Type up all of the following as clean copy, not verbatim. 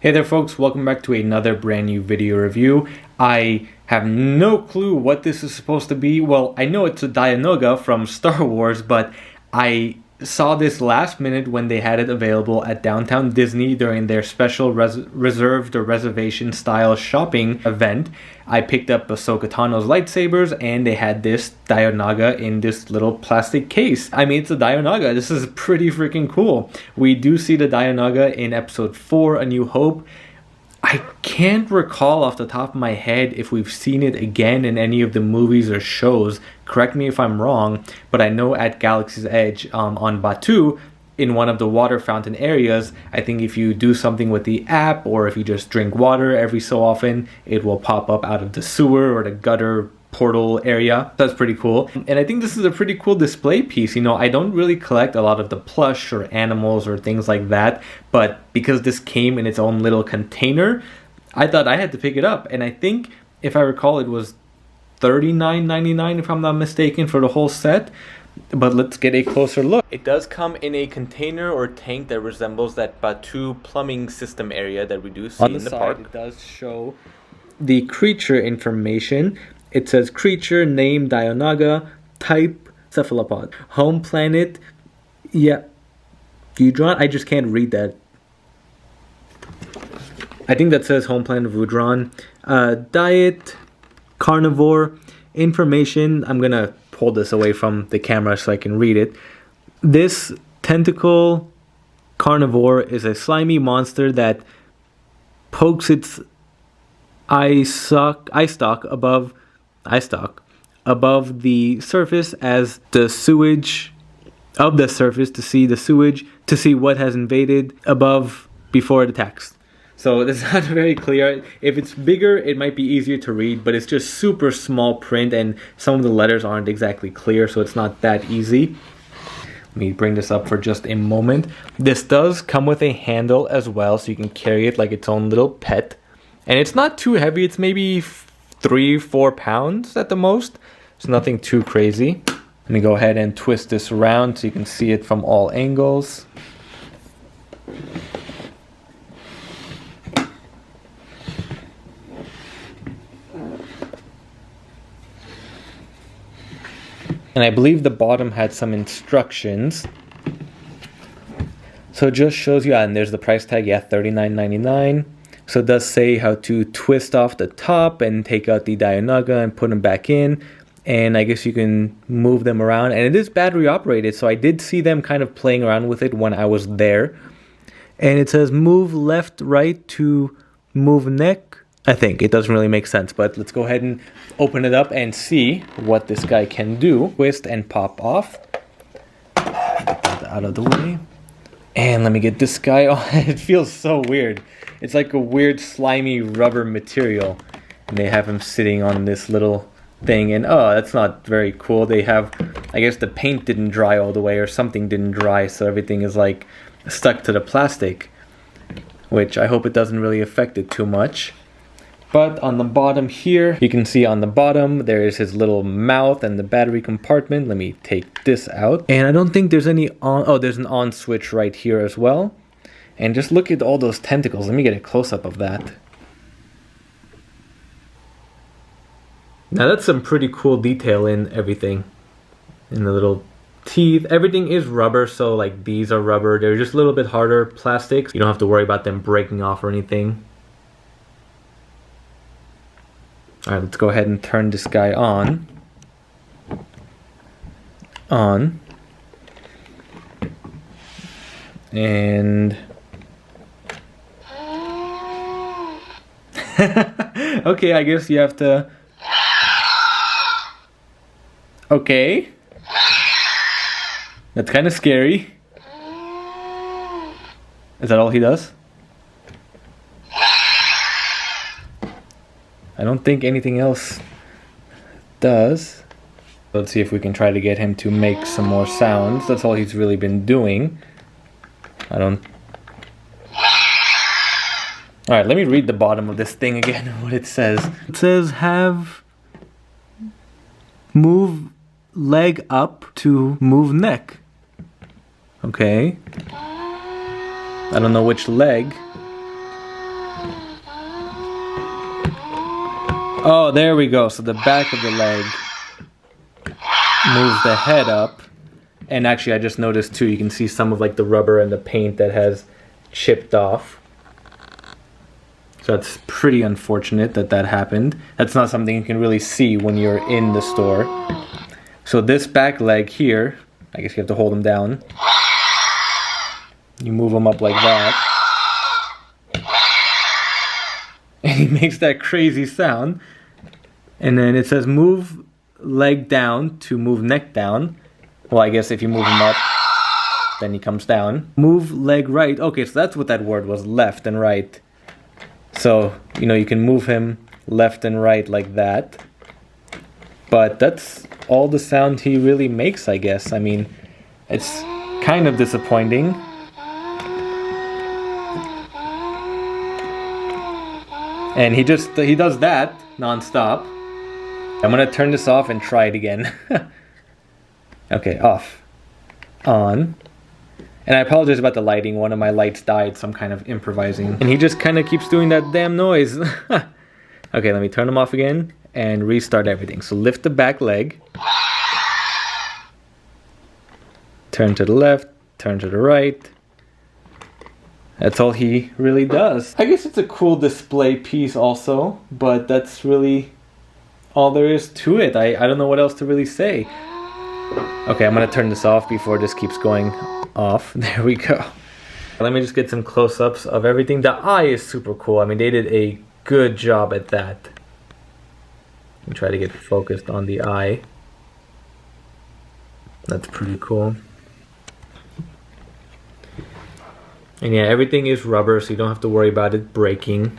Hey there folks, welcome back to another brand new video review. I have no clue what this is supposed to be. Well, I know it's a Dianoga from Star Wars, but I saw this last minute when they had it available at Downtown Disney during their special reserved or reservation style shopping event. I picked up Ahsoka Tano's lightsabers and they had this Dianoga in this little plastic case. I mean, it's a Dianoga. This is pretty freaking cool. We do see the Dianoga in episode 4, A New Hope. I can't recall off the top of my head if we've seen it again in any of the movies or shows. Correct me if I'm wrong, but I know at Galaxy's Edge on Batuu, in one of the water fountain areas, I think if you do something with the app or if you just drink water every so often, it will pop up out of the sewer or the gutter portal area. That's pretty cool. And I think this is a pretty cool display piece. You know, I don't really collect a lot of the plush or animals or things like that, but because this came in its own little container, I thought I had to pick it up. And I think, if I recall, it was $39.99 if I'm not mistaken for the whole set. But let's get a closer look. It does come in a container or tank that resembles that Batuu plumbing system area that we do see in the park. It does show the creature information. It says creature, name Dianoga, type cephalopod, home planet, Vudron. I just can't read that. I think that says home planet Vudron. Diet, carnivore, information. I'm gonna pull this away from the camera so I can read it. This tentacle carnivore is a slimy monster that pokes its eye stalk above the surface as the sewage of the surface to see the sewage, to see what has invaded above before it attacks. So this is not very clear. If it's bigger, it might be easier to read, but it's just super small print and some of the letters aren't exactly clear, so it's not that easy. Let me bring this up for just a moment. This does come with a handle as well, so you can carry it like its own little pet. And it's not too heavy. It's maybe 3-4 pounds at the most. It's nothing too crazy. Let me go ahead and twist this around so you can see it from all angles. And I believe the bottom had some instructions. So it just shows you, and there's the price tag, $39.99. So it does say how to twist off the top and take out the Dianoga and put them back in. And I guess you can move them around. And it is battery operated, so I did see them kind of playing around with it when I was there. And it says move left, right to move neck. I think it doesn't really make sense, but let's go ahead and open it up and see what this guy can do. Twist and pop off. Get that out of the way. And let me get this guy on. It feels so weird. It's like a weird slimy rubber material. And they have him sitting on this little thing. And oh, that's not very cool. They have, I guess the paint didn't dry all the way or something didn't dry. So everything is like stuck to the plastic. Which I hope it doesn't really affect it too much. But on the bottom here, you can see on the bottom, there is his little mouth and the battery compartment. Let me take this out. And I don't think there's any on. Oh, there's an on switch right here as well. And just look at all those tentacles. Let me get a close-up of that. Now that's some pretty cool detail in everything. In the little teeth. Everything is rubber, so like these are rubber. They're just a little bit harder plastics. You don't have to worry about them breaking off or anything. Alright, let's go ahead and turn this guy on. And okay, I guess you have to. Okay. That's kind of scary. Is that all he does? I don't think anything else does. Let's see if we can try to get him to make some more sounds. That's all he's really been doing. Alright, let me read the bottom of this thing again, what it says. It says have move leg up to move neck. Okay. I don't know which leg. Oh, there we go. So the back of the leg moves the head up. And actually, I just noticed too, you can see some of like the rubber and the paint that has chipped off. So that's pretty unfortunate that that happened. That's not something you can really see when you're in the store. So this back leg here, I guess you have to hold him down. You move him up like that. And he makes that crazy sound. And then it says move leg down to move neck down. Well, I guess if you move him up, then he comes down. Move leg right. Okay, so that's what that word was, left and right. So, you know, you can move him left and right like that. But that's all the sound he really makes, I guess. I mean, it's kind of disappointing. And he does that non-stop. I'm gonna turn this off and try it again. Okay, off. On. And I apologize about the lighting. One of my lights died, so I'm kind of improvising. And he just kind of keeps doing that damn noise. Okay, let me turn him off again and restart everything. So lift the back leg. Turn to the left, turn to the right. That's all he really does. I guess it's a cool display piece also, but that's really all there is to it. I don't know what else to really say. Okay, I'm gonna turn this off before this keeps going off. There we go. Let me just get some close-ups of everything. The eye is super cool. I mean, they did a good job at that. Let me try to get focused on the eye. That's pretty cool. And yeah, everything is rubber, so you don't have to worry about it breaking.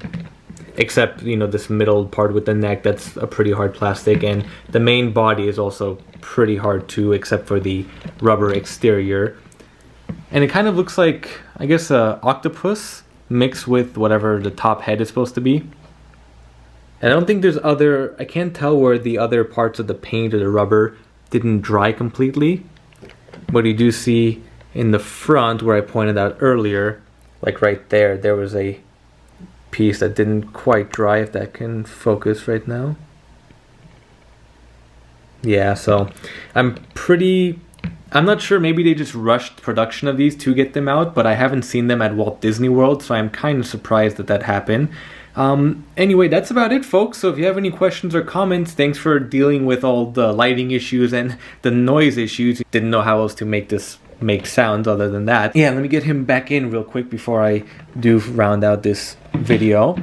Except, you know, this middle part with the neck, that's a pretty hard plastic. And the main body is also pretty hard too, except for the rubber exterior. And it kind of looks like, I guess, a octopus mixed with whatever the top head is supposed to be. And I don't think there's other, I can't tell where the other parts of the paint or the rubber didn't dry completely. But you do see in the front, where I pointed out earlier, like right there, there was a piece that didn't quite dry, if that can focus right now. Yeah, so I'm not sure, maybe they just rushed production of these to get them out, but I haven't seen them at Walt Disney World, so I'm kind of surprised that that happened. Anyway, that's about it, folks. So if you have any questions or comments, thanks for dealing with all the lighting issues and the noise issues. Didn't know how else to make this make sounds other than that. Yeah, let me get him back in real quick before I do round out this video.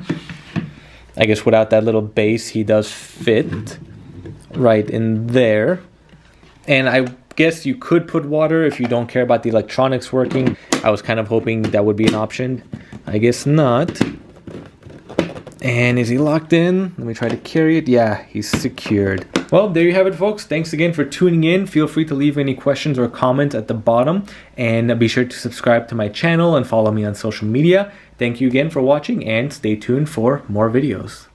I guess without that little base, he does fit right in there. And I guess you could put water if you don't care about the electronics working. I was kind of hoping that would be an option. I guess not. And is he locked in? Let me try to carry it. Yeah, he's secured. Well, there you have it, folks. Thanks again for tuning in. Feel free to leave any questions or comments at the bottom. And be sure to subscribe to my channel and follow me on social media. Thank you again for watching, and stay tuned for more videos.